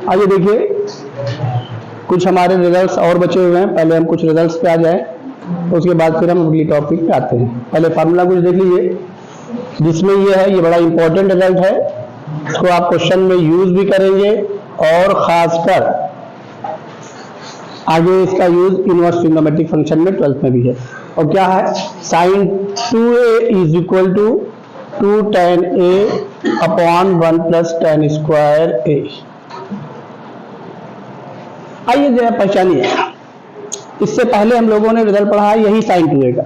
आइए देखिए, कुछ हमारे रिजल्ट्स और बचे हुए हैं। पहले हम कुछ रिजल्ट्स पे आ जाए, तो उसके बाद फिर हम अगली टॉपिक पे आते हैं। पहले फार्मूला कुछ देख लीजिए, जिसमें ये है, ये बड़ा इंपॉर्टेंट रिजल्ट है। इसको आप क्वेश्चन में यूज भी करेंगे और खासकर आगे इसका यूज इनवर्स ट्रिग्नोमेट्रिक फंक्शन में 12th में भी है। और क्या है, sine 2a is equal to 2 tan a upon 1 plus tan square a। आइए जरा पहचानिए, इससे पहले हम लोगों ने रिजल्ट पढ़ा है यही साइन 2a का,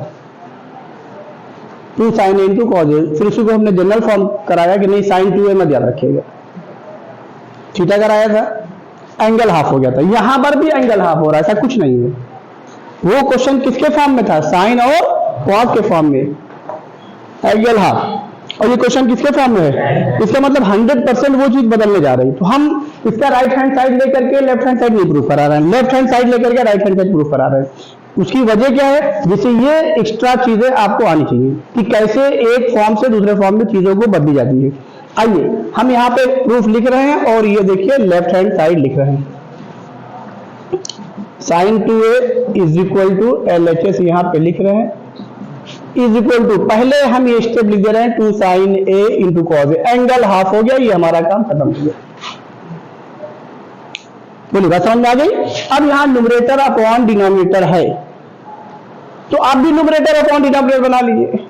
2 sin a into cos a। फिर उसी को हमने जनरल फॉर्म कराया कि नहीं साइन 2a मत याद रखिएगा, थीटा कराया था, एंगल हाफ हो गया था। यहां पर भी एंगल हाफ हो रहा है, ऐसा कुछ नहीं है। वो क्वेश्चन किसके फॉर्म में था, साइन और कॉस के फॉर्म में, एंगल हाफ। और ये क्वेश्चन किसके फॉर्म में है, इसका मतलब 100% वो चीज बदलने जा रही है। तो हम इसका राइट हैंड साइड लेकर के लेफ्ट हैंड साइड नहीं प्रूफ करा रहे हैं, लेफ्ट हैंड साइड लेकर के राइट हैंड साइड प्रूफ करा रहे हैं। उसकी वजह क्या है, जिससे ये एक्स्ट्रा चीजें आपको आनी चाहिए कि कैसे एक फॉर्म से दूसरे फॉर्म में चीजों को बदली जाती है। आइए हम यहाँ पे प्रूफ लिख रहे हैं और ये देखिए लेफ्ट हैंड साइड लिख रहे हैं। Sine 2a is equal to LHS यहाँ पे लिख रहे हैं, इज इक्वल टू, पहले हम ये स्टेप लिख दे रहे हैं 2 sin a into cos a। Angle half हो गया, ये हमारा काम खत्म हो गया। बोलिए बात समझ में आ गई। अब यहाँ न्यूमरेटर अपॉन डिनोमिनेटर है, तो आप भी न्यूमरेटर अपॉन डिनोमिनेटर बना लीजिए।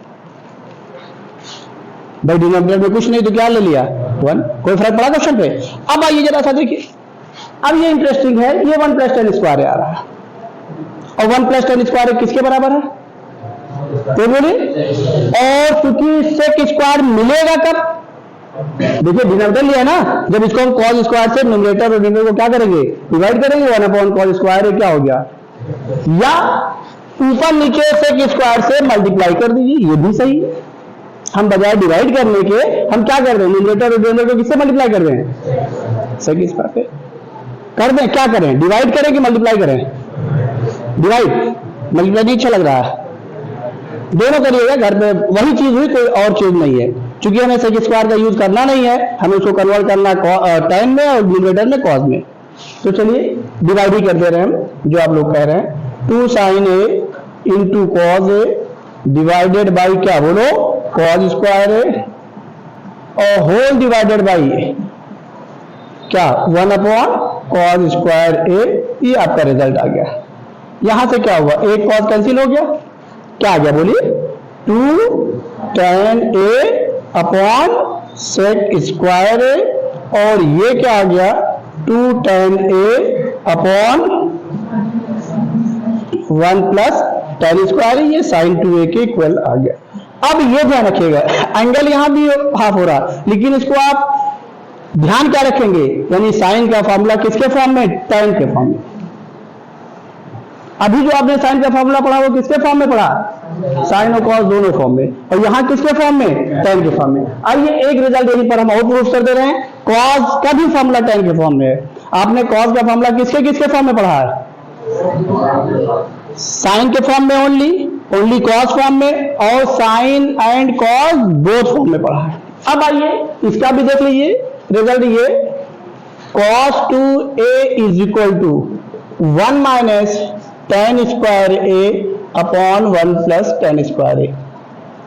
भाई डिनोमिनेटर में कुछ नहीं तो क्या ले लिया 1, कोई फर्क पड़ा क्वेश्चन पे। अब आइए जरा सा देखिए, अब ये इंटरेस्टिंग है, ये 1 प्लस tan स्क्वायर आ रहा है, और 1 प्लस tan स्क्वायर किसके बराबर है, तो बोलिए। और क्योंकि सेक स्क्वायर मिलेगा कब, देखिए डिनोमिनेटर लिया ना, जब इसको हम कॉस स्क्वायर से न्यूमरेटर और डिनोमिनेटर को क्या करेंगे, डिवाइड करेंगे। 1 अपॉन कॉस स्क्वायर क्या हो गया, या ऊपर नीचे सेक स्क्वायर से मल्टीप्लाई कर दीजिए, ये भी सही है। हम बजाय डिवाइड करने के हम क्या कर रहे हैं, न्यूमरेटर और डिनोमिनेटर को किससे मल्टीप्लाई कर रहे हैं, सेक स्क्वायर से कर दें। क्या करें, डिवाइड करें कि मल्टीप्लाई करें, डिवाइड। मल्टीप्लाई नहीं अच्छा लग रहा है, दोनों करिएगा घर पे, वही चीज हुई, कोई और चीज नहीं है। क्योंकि हमें सेक स्क्वायर का यूज करना नहीं है, हमें उसको कन्वर्ट करना tan में और न्यूमरेटर में कॉस में। तो चलिए डिवाइड ही कर दे रहे हैं हम, जो आप लोग कह रहे हैं 2 sin a into cos a divided by क्या बोलो, कॉस स्क्वायर a, और होल डिवाइडेड बाई क्या 1 अपॉन कॉस स्क्वायर a। ये आपका रिजल्ट आ गया। यहां से क्या हुआ, एक कॉस कैंसिल हो गया, क्या आ गया बोलिए, 2 tan a upon sec square a, और ये क्या आ गया 2 tan a upon 1 plus tan square, ये साइन 2a के इक्वल आ गया। अब ये ध्यान रखिएगा, एंगल यहां भी हाफ हो रहा, लेकिन इसको आप ध्यान क्या रखेंगे, यानी साइन का फॉर्मूला किसके फॉर्म में, tan के फॉर्म में। अभी जो आपने साइन का फॉर्मूला पढ़ा वो किसके फॉर्म में पढ़ा, साइन और कॉस दोनों फॉर्म में, और यहां किसके फॉर्म में, tan के फॉर्म में। आइए एक रिजल्ट यहीं पर हम और प्रूफ कर दे रहे हैं, कॉस का भी फॉर्मूला tan के फॉर्म में है। आपने कॉस का फॉर्मूला किसके किसके फॉर्म में पढ़ा है, साइन के फॉर्म में ओनली कॉस फॉर्म में, और sine and cos both form में पढ़ा है। अब आइए इसका भी देख लीजिए रिजल्ट, ये cos 2a is equal to 1 minus tan square a upon 1 plus tan square a।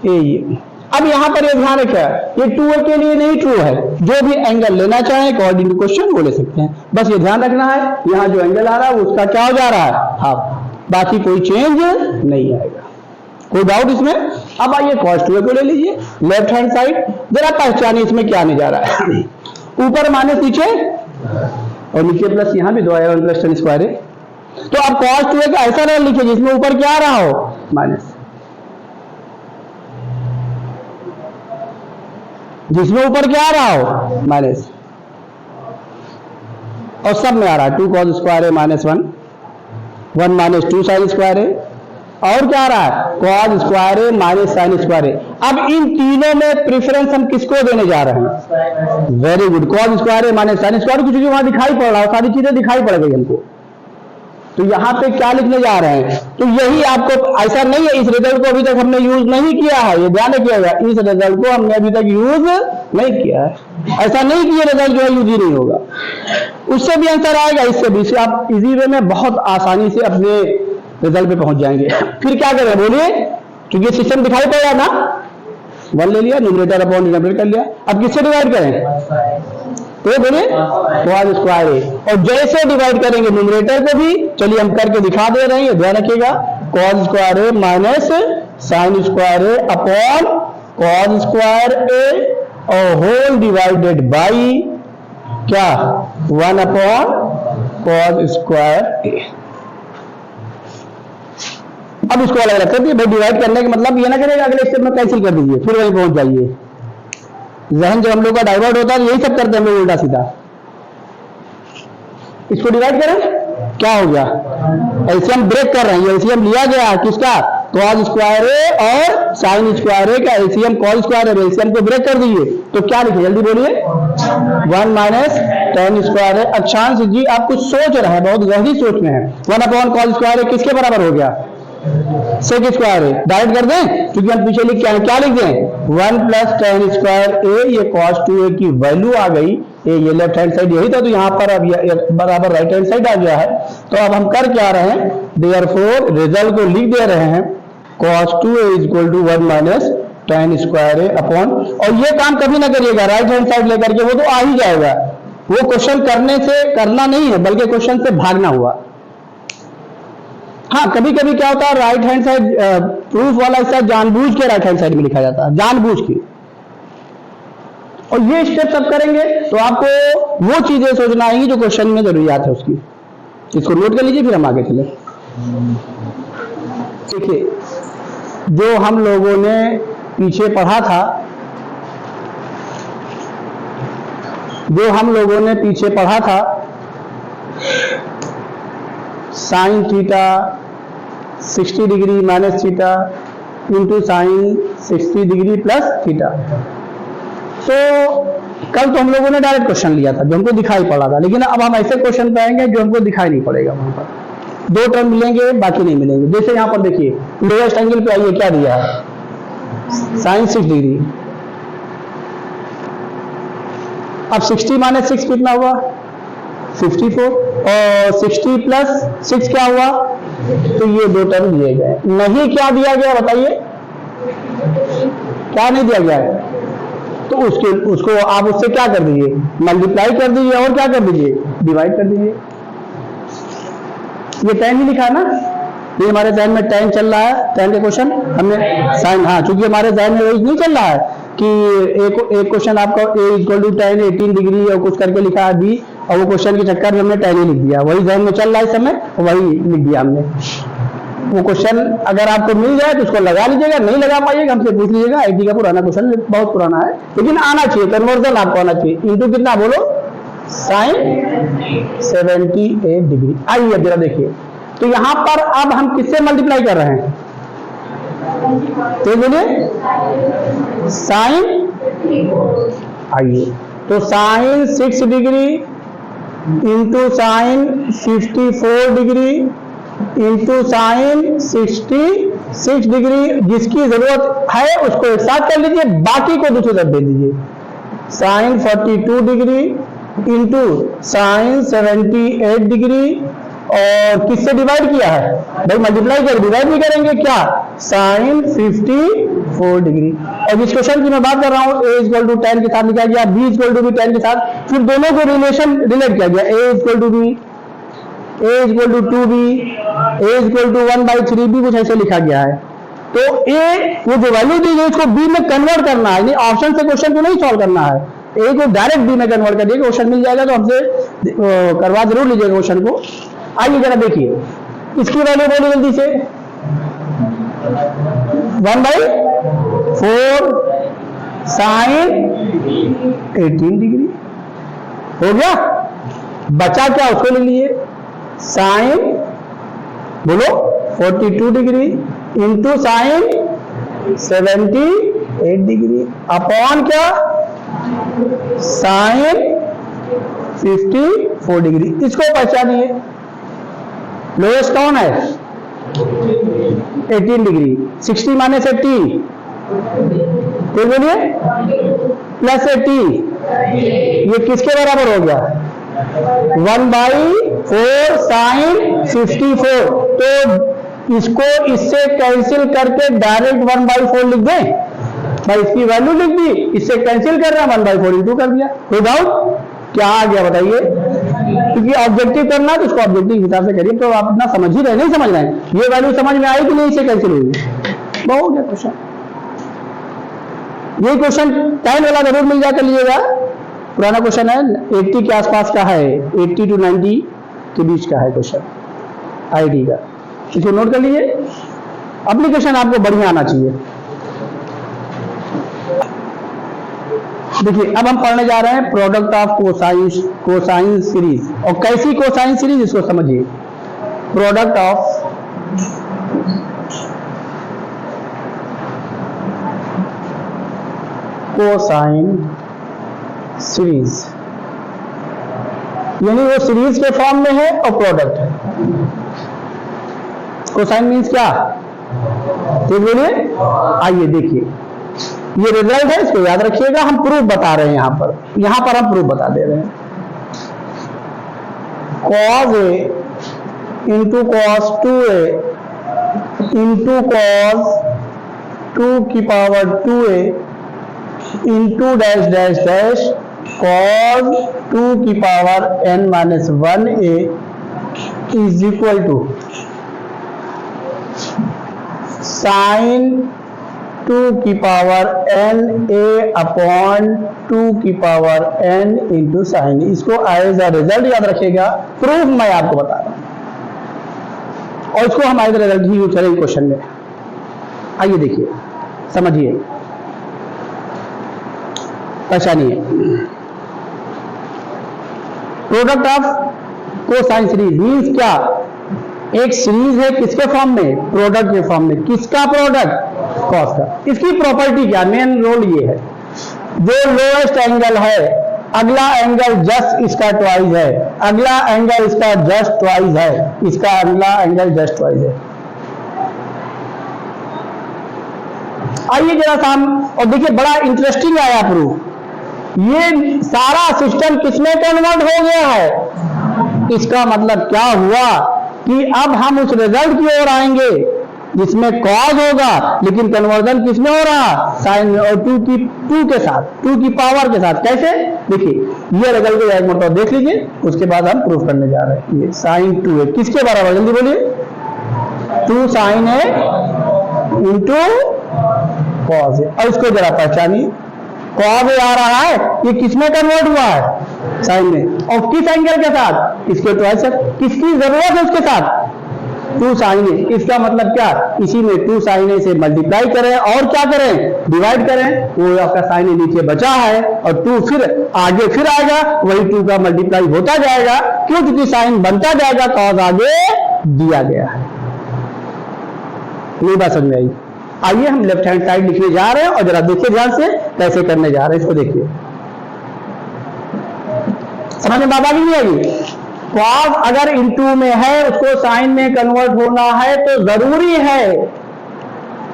ये अब यहां पर ये ध्यान रखिए, ये 2a के लिए नहीं ट्रू है, जो भी एंगल लेना चाहे अकॉर्डिंग टू क्वेश्चन वो ले सकते हैं। बस ये ध्यान रखना है, यहां जो एंगल आ रहा है उसका क्या हो जा रहा है, हाफ, बाकी कोई चेंज नहीं आएगा। कोई डाउट इसमें। अब आइए cos 2a को ले लीजिए, लेफ्ट हैंड साइड जरा पहचानिए इसमें क्या आने जा रहा है। ऊपर माइनस नीचे, और नीचे प्लस, यहां भी 2 आया 1 प्लस tan स्क्वायर है। तो अब cos 2a का ऐसा रेल लिखिए जिसमें ऊपर क्या आ रहा हो, माइनस, जिसमें ऊपर क्या आ रहा हो, माइनस, और सब में आ रहा है 2 cos स्क्वायर है माइनस 1, 1 माइनस 2 sin स्क्वायर है, और क्या आ रहा है cos स्क्वायर है माइनस sin स्क्वायर है। अब इन तीनों में प्रेफरेंस हम किसको देने जा रहे हैं, वेरी गुड, cos स्क्वायर है माइनस sin स्क्वायर, कुछ वहां दिखाई पड़ रहा है, सारी चीजें दिखाई पड़ गई हमको। तो यहां पे क्या लिखने जा रहे हैं, तो यही आपको, ऐसा नहीं है इस रिजल्ट को अभी तक हमने यूज नहीं किया है, ये ध्यान रखिएगा, इस रिजल्ट को हमने अभी तक यूज नहीं किया है। ऐसा नहीं कि ये रिजल्ट जो है यूज ही नहीं होगा। उससे भी आंसर आएगा, इससे भी। इससे आप इजी वे में बहुत आसानी से अपने रिजल्ट पे पहुंच जाएंगे। फिर क्या करें बोलिए, क्योंकि सिस्टम दिखाई पड़ रहा ना, 1 ले लिया, न्यूमरेटर अपॉन डिनोमिनेटर कर लिया। अब किससे डिवाइड करें, तो बोलिए cos स्क्वायर ए, और जैसे डिवाइड करेंगे न्यूमरेटर को भी, चलिए हम करके दिखा दे रहे हैं, ध्यान रखिएगा, cos square A minus sine square A upon cos square ए और होल डिवाइडेड बाई क्या 1 अपॉन cos स्क्वायर ए। अब इसको अलग रख दिए भाई, डिवाइड करने का मतलब ये ना करेगा अगले स्टेप में कैंसिल कर दीजिए, फिर वहीं पहुंच जाइए। जहन जब हम लोग का डाइवर्ट होता है यही सब करते हैं हम लोग उल्टा सीधा। इसको डिवाइड करें, क्या हो गया, एलसीएम ब्रेक कर रहे हैं, एलसीएम लिया गया किसका, cos स्क्वायर ए और साइन स्क्वायर ए का एलसीएम cos स्क्वायर ए, एलसीएम को ब्रेक कर दीजिए, तो क्या लिखे जल्दी बोलिए, 1 माइनस tan स्क्वायर ए। अक्षांश जी आप कुछ सोच रहे हैं, बहुत गहरी सोच में है। 1 अपॉन cos स्क्वायर ए किसके बराबर हो गया, सेक स्क्वायर ए। डायरेक्ट कर दें, क्योंकि हम पीछे लिख क्या लिख दें, 1 प्लस tan स्क्वायर ए, ये cos 2a की वैल्यू आ गई, ये लेफ्ट हैंड साइड यही था, तो यहाँ पर अब ये बराबर राइट हैंड साइड आ गया है। तो अब हम कर क्या रहे हैं, देयरफॉर रिजल्ट को लिख दे रहे हैं, cos 2a equal to 1 minus tan square A upon, और ये काम कभी ना करिएगा राइट हैंड साइड लेकर के, वो तो आ ही जाएगा, वो क्वेश्चन करने से करना नहीं है बल्कि क्वेश्चन से भागना हुआ। हाँ कभी कभी क्या होता है, राइट हैंड साइड प्रूफ वाला हिस्सा जानबूझ के राइट हैंड साइड में लिखा जाता है, जानबूझ के। और ये स्टेप सब करेंगे तो आपको वो चीजें सोचना आएंगी जो क्वेश्चन में जरूरियात है उसकी। इसको नोट कर लीजिए, फिर हम आगे चले। देखिए जो हम लोगों ने पीछे पढ़ा था, sine theta 60 degree minus theta into sine 60 degree plus theta. तो कल तो हम लोगों ने डायरेक्ट क्वेश्चन लिया था जो हमको दिखाई पड़ा था, लेकिन अब हम ऐसे क्वेश्चन पे आएंगे जो हमको दिखाई नहीं पड़ेगा। वहां पर 2 टर्म मिलेंगे, बाकी नहीं मिलेंगे। जैसे यहाँ पर देखिए लोएस्ट एंगल पे आइए, क्या दिया है, साइन 6 डिग्री। अब 60 माइनस 6 कितना हुआ, 64, और 60 प्लस 6 क्या हुआ, तो ये 2 टर्म दिए गए। नहीं क्या दिया गया बताइए, क्या नहीं दिया गया है, तो उसको आप उससे क्या कर दीजिए, मल्टीप्लाई कर दीजिए, और क्या कर दीजिए, डिवाइड कर दीजिए। ये tan ही लिखा है ना, ये हमारे जहन में tan चल रहा है, tan के क्वेश्चन हमने साइन, हाँ चूंकि हमारे जहन में वही नहीं चल रहा है कि एक क्वेश्चन आपका a equal to tan 18 degree और कुछ करके लिखा है b, और वो क्वेश्चन के चक्कर में हमने tan ही लिख दिया, वही जहन में चल रहा है इस समय, वही लिख दिया हमने। वो क्वेश्चन अगर आपको मिल जाए तो उसको लगा लीजिएगा, नहीं लगा पाइएगा हमसे पूछ लीजिएगा। आईटी का पुराना क्वेश्चन, बहुत पुराना है, लेकिन आना चाहिए, कन्वर्जन आपको आना चाहिए। इंटू कितना बोलो, साइन 78 डिग्री। आइए जरा देखिए, तो यहां पर अब हम किससे मल्टीप्लाई कर रहे हैं, तो बोलिए साइन, आइए तो sine 6 degree into sine 54 degree into sine 66 degree. जिसकी जरूरत है उसको एक साथ कर लीजिए, बाकी को दूसरी तरफ दे दीजिए। Sine 42 degree into sine 78 degree, और किससे डिवाइड किया है भाई, मल्टीप्लाई कर, डिवाइड भी करेंगे क्या, साइन 54 डिग्री। और जिस क्वेश्चन की मैं बात कर रहा हूं, a इक्वल टू tan के साथ लिखा गया, b इक्वल टू भी tan के साथ, फिर दोनों को रिलेट किया गया, a equal to b, a equal to 2b, a equal to 1/3 भी कुछ ऐसे लिखा गया है। तो a वो जो वैल्यू दी गई उसको b में कन्वर्ट करना है, ऑप्शन से क्वेश्चन को नहीं सॉल्व करना है, a को डायरेक्ट b में कन्वर्ट कर दिए, क्वेश्चन मिल जाएगा। तो हमसे करवा जरूर लीजिएगा क्वेश्चन को। आइए जरा देखिए, इसकी वैल्यू बोलिए जल्दी से, 1/4 साइन 18 डिग्री हो गया। बचा क्या, उसको ले लीजिए, साइन बोलो 42 degree into sine 78 degree upon क्या, साइन 54 डिग्री। इसको पहचानिए, लोएस्ट कौन है, 18 डिग्री, 60 माइनस 80, तो बोलिए प्लस 80, ये किसके बराबर हो गया, 1/4 साइन 54। तो इसको इससे कैंसिल करके डायरेक्ट 1/4 लिख दें भाई, इसकी वैल्यू लिख दी, इससे कैंसिल कर रहे हैं 1/4 इंटू कर दिया। कोई डाउट? क्या आ गया बताइए? क्योंकि ऑब्जेक्टिव करना है तो उसको ऑब्जेक्टिव हिसाब से करिए। तो आप अपना समझ ही रहे, नहीं समझ रहे हैं? ये वैल्यू समझ में आई कि नहीं? इससे कैंसिल हुई, बहुत हो गया क्वेश्चन। ये क्वेश्चन 10 वाला जरूर मिल जाकर लीजिएगा। पुराना क्वेश्चन है, 80 के आसपास का है, 80 to 90 के बीच का है क्वेश्चन आईडी का। इसको नोट कर लीजिए। एप्लीकेशन आपको बढ़िया आना चाहिए। देखिए अब हम पढ़ने जा रहे हैं प्रोडक्ट ऑफ कोसाइन सीरीज। और कैसी कोसाइन सीरीज, इसको समझिए। प्रोडक्ट ऑफ कोसाइन सीरीज, यानी वो सीरीज के फॉर्म में है और प्रोडक्ट है। कोसाइन मीन्स क्या? ठीक बोलिए। आइए देखिए, ये रिजल्ट है, इसको याद रखिएगा। हम प्रूफ बता रहे हैं यहां पर हम प्रूफ बता दे रहे हैं। cos a into cos 2a into cos 2 की power 2a into dash dash dash cos 2 की power n-1a is equal to sine 2 की पावर n a अपॉन 2 की पावर n इंटू साइन। इसको एज अ रिजल्ट याद रखिएगा। Proof मैं आपको बता रहा हूं और इसको हम एज अ रिजल्ट ही यूज करेंगे क्वेश्चन में। आइए देखिए, समझिए, पहचानिए। Product of cosine series means क्या? एक सीरीज है किसके फॉर्म में? प्रोडक्ट के फॉर्म में। किसका प्रोडक्ट? कॉस का। इसकी प्रॉपर्टी क्या? मेन रोल ये है, जो लोएस्ट एंगल है अगला एंगल जस्ट इसका ट्वाइस है, अगला एंगल इसका जस्ट ट्वाइस है, इसका अगला एंगल जस्ट ट्वाइस है। आइए जरा सा हम और देखिए, बड़ा इंटरेस्टिंग आया प्रूफ। ये सारा सिस्टम किसमें कन्वर्ट हो गया है? इसका मतलब क्या हुआ कि अब हम उस रिजल्ट की ओर आएंगे जिसमें कॉज होगा, लेकिन कन्वर्जन किसमें हो रहा? साइन में, और 2 के साथ, 2 की पावर के साथ। कैसे? देखिए, ये रिजल्ट को एक मतलब देख लीजिए, उसके बाद हम प्रूफ करने जा रहे हैं। ये साइन 2 है किसके बराबर? जल्दी बोलिए। 2 साइन है इंटू कॉज है। और इसको जरा पहचानिए, कॉज आ रहा है, ये किसमें कन्वर्ट हुआ है? साइन में। और किस एंगल के साथ? इसके ट्वाइस। किसकी जरूरत है उसके साथ? 2 साइन है। इसका मतलब क्या? इसी में 2 साइन से मल्टीप्लाई करें और क्या करें? डिवाइड करें। वो आपका साइन नीचे बचा है और 2 फिर आगे फिर आएगा, वही 2 का मल्टीप्लाई होता जाएगा। क्यों? क्योंकि साइन बनता जाएगा, कॉज आगे दिया गया है। नहीं बात समझ में आई? आइए हम लेफ्ट हैंड साइड लिखने जा रहे हैं और जरा देखिए ध्यान से कैसे करने जा रहे हैं। इसको देखिए, समझ में बात आ गई नहीं आएगी? कॉस अगर इनटू में है, उसको साइन में कन्वर्ट होना है तो जरूरी है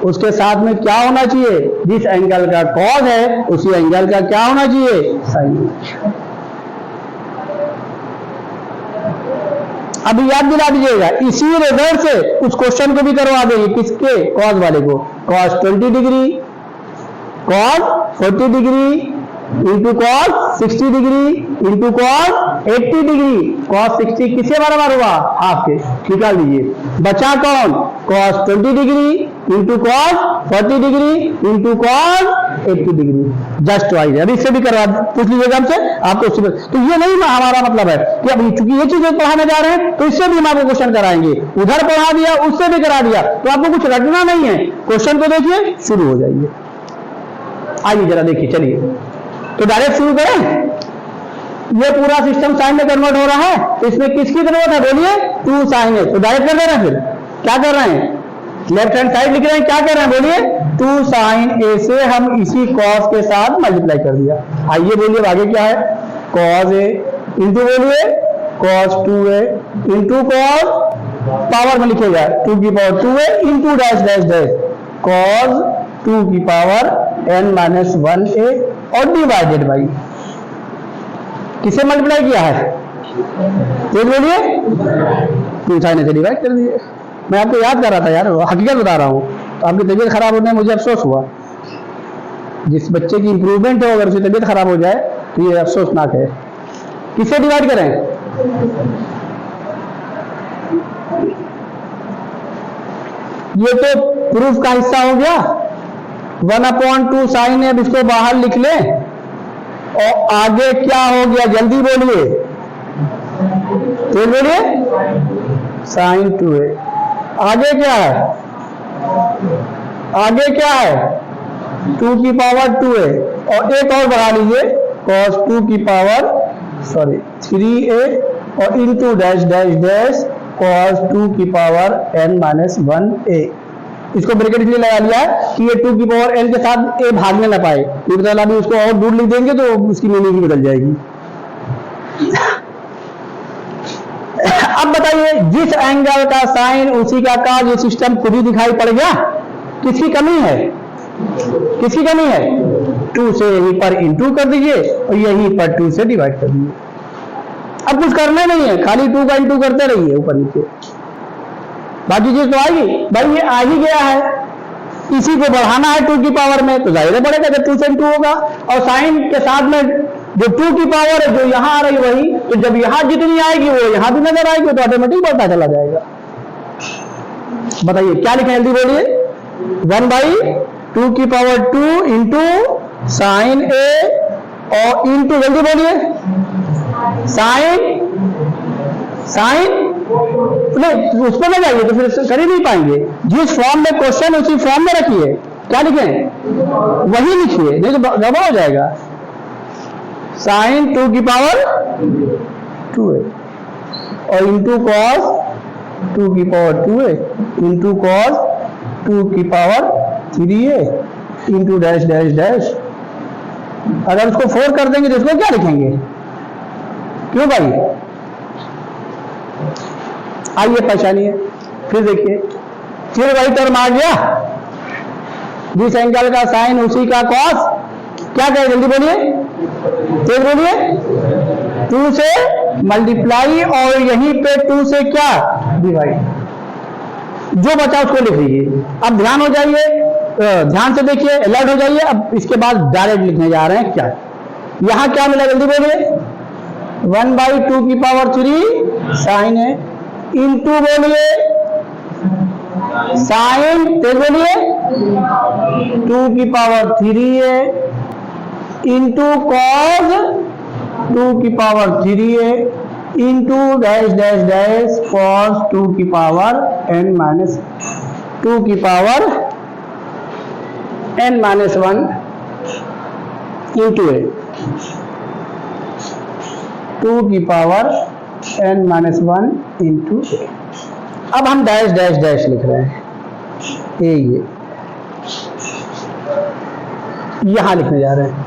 उसके साथ में क्या होना चाहिए? जिस एंगल का कॉस है उसी एंगल का क्या होना चाहिए? साइन। अभी याद दिला दीजिएगा, इसी रिजल्ट से उस क्वेश्चन को भी करवा देंगे। किसके? कॉस वाले को। Cos 20 degree, cos 40 degree into cos 60 degree into cos 80 degree. Cos 60 किसके बराबर हुआ? हाफ के। निकाल दीजिए। बचा कौन? Cos 20 degree into cos 40 degree into cos 80 degree. Just twice. अभी इससे भी करवा पूछ लीजिएगा हमसे, आपको उससे। तो ये नहीं हमारा मतलब है कि अब चूंकि ये चीजें पढ़ाने जा रहे हैं तो इससे भी हम आपको क्वेश्चन कराएंगे। उधर पढ़ा दिया, उससे भी करा दिया, तो आपको कुछ रटना नहीं है। क्वेश्चन को देखिए, शुरू हो जाइए। आइए जरा देखिए, चलिए तो डायरेक्ट शुरू करें। ये पूरा सिस्टम साइन में कन्वर्ट हो रहा है, तो इसमें किसकी जरूरत है? बोलिए। 2 साइन है, तो डायरेक्ट कर दे रहे हैं। फिर क्या कर रहे हैं? लेफ्ट हैंड साइड लिख रहे हैं। क्या कर रहे हैं? बोलिए। 2 साइन ए से हम इसी कॉस के साथ मल्टीप्लाई कर दिया। आइए बोलिए आगे क्या है? कॉस ए इंटू बोलिए cos 2a into cos, power में लिखेगा 2 की power 2a into dash dash dash cos 2 की पावर n-1a और डिवाइडेड बाई किसे मल्टीप्लाई किया है? तेज बोलिए, 2 sin से डिवाइड कर दिए। मैं आपको याद कर रहा था यार, हकीकत बता रहा हूँ। तो आपकी तबीयत खराब होने में मुझे अफसोस हुआ। जिस बच्चे की इंप्रूवमेंट हो अगर उसकी तबीयत खराब हो जाए तो ये अफसोसनाक है। किससे डिवाइड करें? ये तो प्रूफ का हिस्सा हो गया। 1/2 sin, अब इसको बाहर लिख लें और आगे क्या हो गया जल्दी बोलिए, तेज बोलिए, sin 2a। आगे क्या है? आगे क्या है? 2 की पावर 2a और एक और बढ़ा लीजिए cos 2 की पावर 3a और into dash dash dash cos 2 की पावर n-1a। इसको ब्रैकेट इसलिए लगा लिया कि ये 2 की पावर n के साथ a भागने ना पाए। ये बता अभी उसको और दूर लिख देंगे तो उसकी मीनिंग भी बदल जाएगी। अब बताइए, जिस एंगल का साइन उसी का काज, ये सिस्टम खुद ही दिखाई पड़ गया। किसकी कमी है? किसकी कमी है? 2 से यहीं पर इंटू कर दीजिए और यहीं पर 2 से डिवाइड कर दीजिए। अब कुछ करना नहीं है, खाली 2 का इंटू करते रहिए ऊपर नीचे, बाकी चीज तो आएगी। भाई ये आ ही गया है, इसी को बढ़ाना है 2 की पावर में, तो जाहिर है बढ़ेगा जब 2 से इंटू होगा। और साइन के साथ में जो 2 की पावर है जो यहां आ रही वही, तो जब यहां जितनी आएगी वो यहां भी नजर आएगी, तो ऑटोमेटिक बढ़ता चला जाएगा। बताइए क्या लिखें, जल्दी बोलिए। 1/2 की पावर 2 इंटू साइन ए और इंटू, जल्दी बोलिए, साइन नहीं उस पर ना जाइए तो फिर कर ही नहीं पाएंगे। जिस फॉर्म में क्वेश्चन उसी फॉर्म में रखिए। क्या लिखें? वही लिखिए, नहीं तो गड़बड़ हो जाएगा। साइन 2 की पावर 2a और इंटू कॉस 2 की पावर 2a इंटू कॉस 2 की power 3a into dash dash dash. अगर उसको 4 कर देंगे तो इसको क्या लिखेंगे? क्यों भाई? आइए पहचानिए, फिर देखिए, फिर वही टर्म आ गया। जिस एंगल का साइन उसी का कॉस, क्या कहे जल्दी बोलिए, तेज बोलिए, 2 से मल्टीप्लाई और यहीं पे 2 से क्या डिवाइड। जो बचा उसको लिख लीजिए। अब ध्यान हो जाइए, ध्यान से देखिए, अलर्ट हो जाइए। अब इसके बाद डायरेक्ट लिखने जा रहे हैं क्या। यहां क्या मिला जल्दी बोलिए, 1/2 की पावर 3 साइन है इंटू बोलिए साइन, तेज बोलिए, 2 की पावर 3 है इंटू कॉस 2 की पावर 3 है into dash dash dash cos 2 की पावर n-2 की पावर n-1 इंटू a, 2 की पावर n-1 इंटू a। अब हम डैश डैश डैश लिख रहे हैं, ये यहां लिखने जा रहे हैं,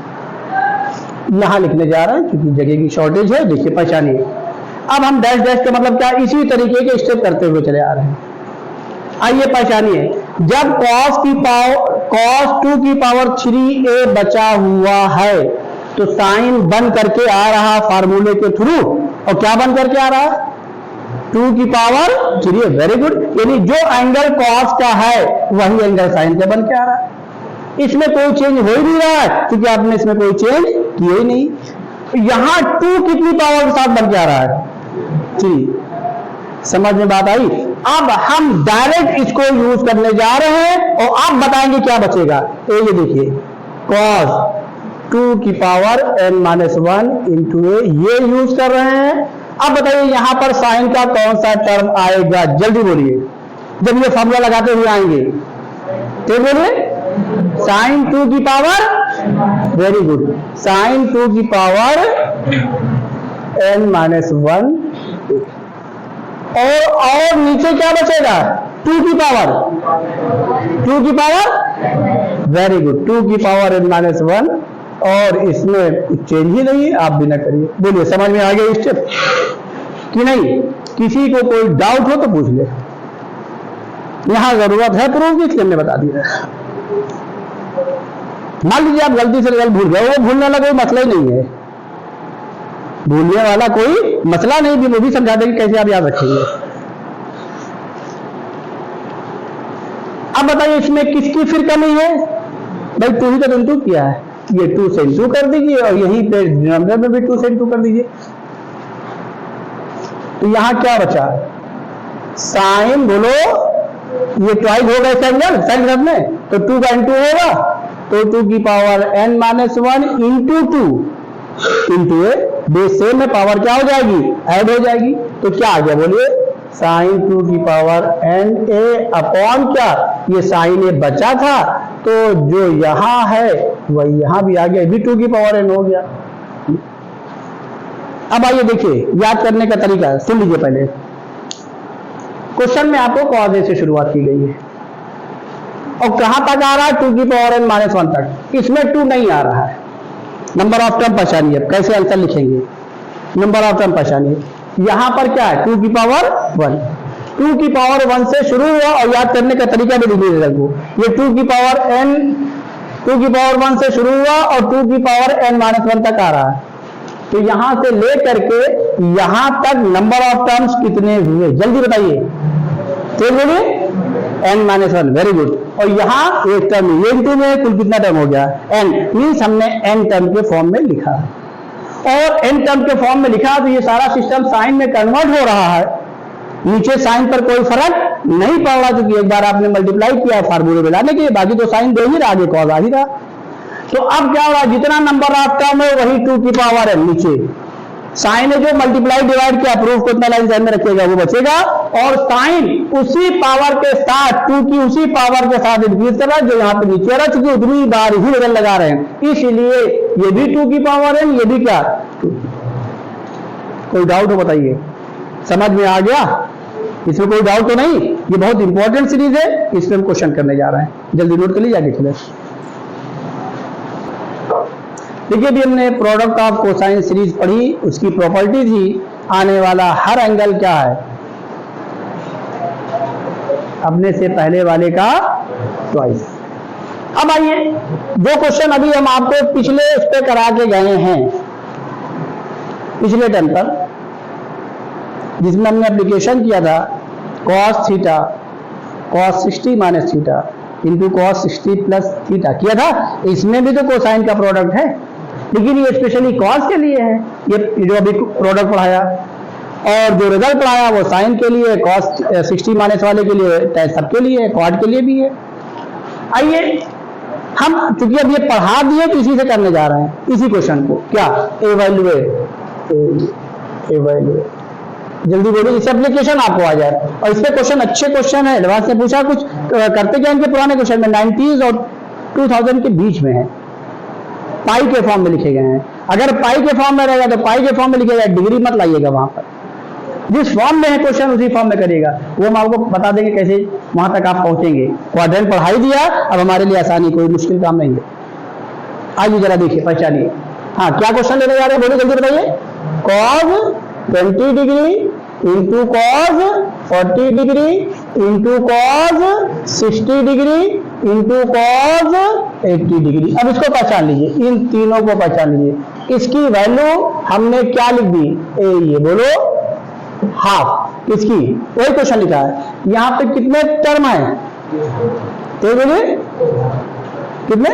यहां लिखने जा रहे हैं क्योंकि जगह की शॉर्टेज है। देखिए पहचानिए, अब हम डैश डैश का मतलब क्या, इसी तरीके के स्टेप करते हुए चले आ रहे हैं। आइए पहचानिए, जब cos 2 की पावर 3a बचा हुआ है तो साइन बन करके आ रहा फार्मूले के थ्रू, और क्या बन करके आ रहा, 2 की पावर 3a। वेरी गुड, यानी जो एंगल cos का है वही एंगल साइन का बन के आ रहा है। इसमें कोई चेंज हो ही नहीं रहा है क्योंकि आपने इसमें कोई चेंज किया ही नहीं। यहां 2 कितनी पावर के साथ बन के आ रहा है, 3। समझ में बात आई। अब हम डायरेक्ट इसको यूज करने जा रहे हैं और आप बताएंगे क्या बचेगा। ये देखिए, cos 2 की पावर n-1 इंटू a, ये यूज कर रहे हैं। अब बताइए यहां पर साइन का कौन सा टर्म आएगा, जल्दी बोलिए, जब ये फॉर्मूला लगाते हुए आएंगे। तो बोलिए, साइन 2 की पावर, वेरी गुड, साइन 2 की पावर n-1 और नीचे क्या बचेगा, 2 की पावर, वेरी गुड, 2 की पावर n-1, और इसमें कुछ चेंज ही नहीं है। आप भी ना करिए। बोलिए, समझ में आ गया स्टेप कि नहीं? किसी को कोई डाउट हो तो पूछ ले। यहां जरूरत है प्रूफ की, इसलिए हमने बता दिया। मान लीजिए आप गलती से रिजल्ट भूल गए, वो भूलने लगा कोई मसला ही नहीं है। भूलने वाला कोई मसला नहीं, भी वो भी समझा देंगे कैसे आप याद रखेंगे। अब बताइए इसमें किसकी फिर कमी है? भाई 2 ही तो इनटू किया है, ये 2 से इनटू कर दीजिए और यहीं पे डिनोमिनेटर में भी 2 से इनटू कर दीजिए। तो यहां क्या बचा? साइन बोलो, ये ट्वाइस होगा इस एंगल साइन घर में, तो 2 का इनटू होगा, तो 2 की power n minus 1 into 2 into A, base same में पावर क्या हो जाएगी? ऐड हो जाएगी। तो क्या आ गया बोलिए? साइन 2 की पावर n a अपॉन क्या? ये साइन ए बचा था, तो जो यहां है वही यहां भी आ गया, भी 2 की पावर n हो गया। अब आइए देखिए याद करने का तरीका, सुन लीजिए पहले। क्वेश्चन में आपको cos a से शुरुआत की गई है और कहां तक आ रहा है? 2 की पावर n माइनस 1 तक। इसमें 2 नहीं आ रहा है। नंबर ऑफ टर्म पहचानिए, कैसे आंसर लिखेंगे? नंबर ऑफ टर्म पहचानिए। यहां पर क्या है? 2 की पावर 1। 2 की पावर 1 से शुरू हुआ और याद करने का तरीका भी दीजिए सबको। ये 2 की पावर n, 2 की पावर 1 से शुरू हुआ और 2 की पावर n माइनस 1 तक आ रहा है। तो यहां से लेकर के यहां तक नंबर ऑफ टर्म्स कितने हुए? जल्दी बताइए। तो बोलिए n माइनस 1, वेरी गुड। और यहाँ एक टर्म ये इंटू में कुल कितना टर्म हो गया? n, मीन्स हमने n टर्म के फॉर्म में लिखा और n टर्म के फॉर्म में लिखा, तो ये सारा सिस्टम साइन में कन्वर्ट हो रहा है। नीचे साइन पर कोई फर्क नहीं पड़ रहा, क्योंकि एक बार आपने मल्टीप्लाई किया फार्मूले में लाने के, बाकी तो साइन दे ही रहा, आगे कॉस आ ही रहा। तो अब क्या हो रहा है? जितना नंबर ऑफ टर्म है वही 2 की पावर n, नीचे साइन है जो मल्टीप्लाई डिवाइड किया, प्रूफ को इतना लाइन ध्यान में रखिएगा, वो बचेगा। और साइन उसी पावर के साथ, 2 की उसी पावर के साथ इंक्रीज कर रहा है जो यहाँ पे नीचे रहा, चूंकि उतनी बार ही रिजल्ट लगा रहे हैं, इसलिए ये भी 2 की पावर n, ये भी क्या? कोई डाउट हो बताइए? समझ में आ गया? इसमें कोई डाउट तो नहीं? ये बहुत इंपॉर्टेंट सीरीज है, इसमें हम क्वेश्चन करने जा रहे हैं, जल्दी नोट कर लीजिए, आगे चले। देखिए भी हमने प्रोडक्ट ऑफ कोसाइन सीरीज पढ़ी, उसकी प्रॉपर्टी थी आने वाला हर एंगल क्या है? अपने से पहले वाले का ट्वाइस। अब आइए दो क्वेश्चन अभी हम आपको पिछले उस पे करा के गए हैं, पिछले टर्म पर, जिसमें हमने एप्लीकेशन किया था cos theta cos 60 minus theta into cos 60 plus theta किया था। इसमें भी तो कोसाइन का प्रोडक्ट है, लेकिन ये स्पेशली cos के लिए है, ये जो अभी प्रोडक्ट पढ़ाया, और जो रिजल्ट पढ़ाया वो साइन के लिए, cos 60 माइनस वाले के लिए, सबके लिए, क्वाड के लिए भी है। आइए हम चूंकि अब ये पढ़ा दिए तो इसी से करने जा रहे हैं, इसी क्वेश्चन को, क्या? एवैल्यूएट। जल्दी बोलिए, इस एप्लीकेशन आपको आ जाए। और इस पे क्वेश्चन अच्छे क्वेश्चन है, एडवांस ने पूछा, कुछ करते क्या इनके पुराने क्वेश्चन में 90s और 2000 के बीच में है, पाई के फॉर्म में लिखे गए हैं। अगर पाई के फॉर्म में रहेगा तो पाई के फॉर्म में लिखेगा, डिग्री मत लाइएगा वहां पर, जिस फॉर्म में है क्वेश्चन उसी फॉर्म में करिएगा। वो हम आपको बता देंगे कैसे वहां तक आप पहुंचेंगे। क्वाड्रेंट पढ़ा ही दिया, अब हमारे लिए आसानी, कोई मुश्किल काम नहीं है। आइए जरा देखिए, पहचानिए। हाँ, क्या क्वेश्चन लेने जा रहे हैं, बोलिए जल्दी बताइए। cos 20 degree into cos 40 degree into cos 60 degree into cos 80 degree. अब इसको पहचान लीजिए, इन तीनों को पहचान लीजिए। इसकी वैल्यू हमने क्या लिख दी? ये बोलो हाफ। इसकी वही क्वेश्चन लिखा है। यहाँ पे कितने टर्म है? तो बोलिए कितने?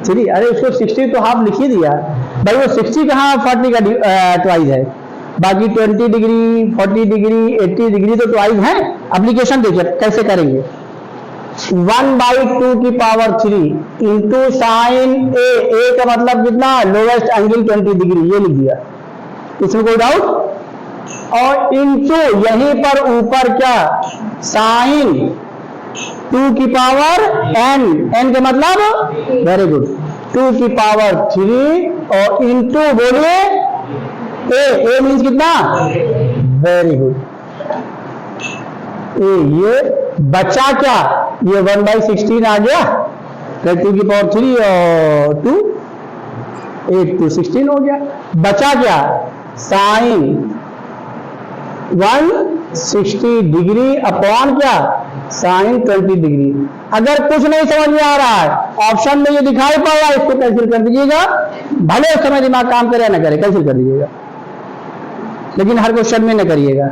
3। अरे उसको 60 तो हाफ लिख ही दिया भाई, वो 60 कहाँ 40 का ट्वाइस है, बाकी 20 डिग्री 40 डिग्री 80 डिग्री तो ट्वाइस है। एप्लीकेशन देखिए कैसे करेंगे। 1/2 की पावर 3 इंटू साइन ए का मतलब कितना? लोवेस्ट एंगल 20 डिग्री, ये लिख दिया, इसमें कोई डाउट? और इंटू यहीं पर ऊपर क्या? साइन 2 की पावर n का मतलब, वेरी गुड, 2 की पावर 3 और इंटू बोलिए ए मीन्स कितना? Very good. ये बचा क्या? ये 1/16 आ गया, 2 की पावर 3 और 2, 8 to 16 हो गया। बचा क्या? साइन 160 डिग्री अपॉन क्या? Sine 20 degree. अगर कुछ नहीं समझ में आ रहा है, ऑप्शन में ये दिखाई पड़ रहा है, इसको कैंसिल कर दीजिएगा, भले उस समय दिमाग काम करे ना करे, कैंसिल कर दीजिएगा। लेकिन हर क्वेश्चन में न करिएगा।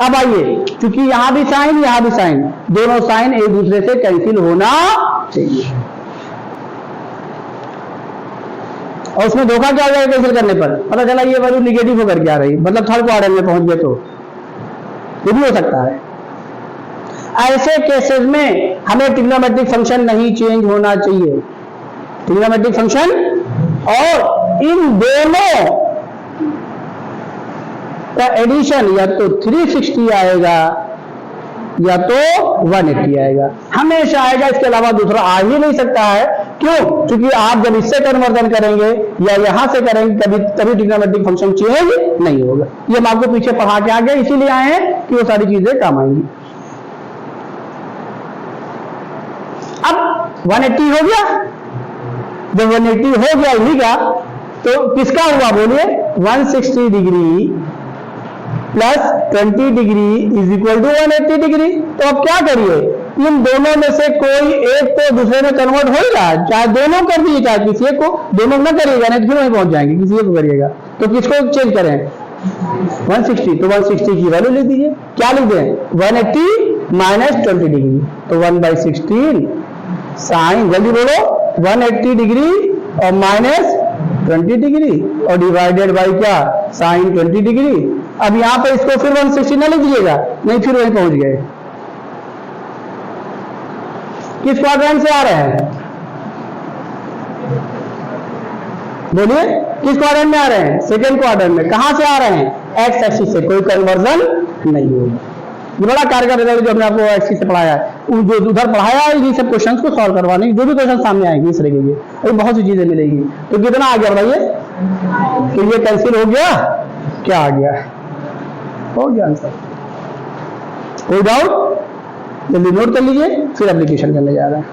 अब आइए, क्योंकि यहां भी साइन यहां भी साइन, दोनों साइन एक दूसरे से कैंसिल होना चाहिए। और उसमें धोखा क्या हो जाएगा कैंसिल करने पर, पता चला ये वैल्यू निगेटिव होकर के आ रही, मतलब थर्ड क्वाड्रेंट में पहुंच गए, तो ये भी हो सकता है। ऐसे केसेस में हमें ट्रिग्नोमेट्रिक फंक्शन नहीं चेंज होना चाहिए। ट्रिग्नोमेट्रिक फंक्शन, और इन दोनों का एडिशन या तो 360 आएगा या तो 180 आएगा, हमेशा आएगा, इसके अलावा दूसरा आ ही नहीं सकता है। क्यों? क्योंकि आप जब इससे कन्वर्जन करेंगे या यहां से करेंगे कभी ट्रिग्नोमेट्रिक फंक्शन चेंज नहीं होगा। ये हम आपको पीछे पढ़ा के आ गए, इसीलिए आए हैं कि वो सारी चीजें काम आएंगी। अब 180 हो गया, जब 180 हो गया इन्हीं का, तो किसका हुआ बोलिए? 160 degree plus 20 degree is equal to 180 degree. तो अब क्या करिए, इन दोनों में से कोई एक तो दूसरे में कन्वर्ट होगा, चाहे दोनों कर दीजिए, चाहे किसी एक को, दोनों ना करिएगा नहीं तो फिर वहीं पहुंच जाएंगे, किसी एक को करिएगा। तो किसको चेंज करें? 160, तो 160 की वैल्यू ले दीजिए। क्या लिख दें? 180 माइनस 20 डिग्री, तो 1/16 साइन, जल्दी बोलो, 180 डिग्री और माइनस 20 डिग्री और डिवाइडेड बाई क्या? Sine 20 degree. अब यहां पर इसको फिर 160 ना लिख दीजिएगा, नहीं फिर वहीं पहुंच गए। किस क्वाड्रेंट से आ रहे हैं बोलिए? किस क्वाड्रेंट में आ रहे हैं? सेकंड क्वाड्रेंट में। कहां से आ रहे हैं? एक्स एक्सिस से, कोई कन्वर्जन नहीं होगा। ये बड़ा कारगर रिजल्ट जो हमने आपको एक्सिस से पढ़ाया है, जो उधर पढ़ाया है, ये सब क्वेश्चंस को सॉल्व करवाने, जो भी क्वेश्चन सामने आएंगे इस तरीके के, अभी बहुत सी चीजें मिलेगी। तो कितना आ गया बताइए? तो ये कैंसिल हो गया, क्या आ गया? हो गया आंसर। कोई डाउट? जल्दी नोट कर लीजिए, फिर एप्लीकेशन करने जा रहे हैं।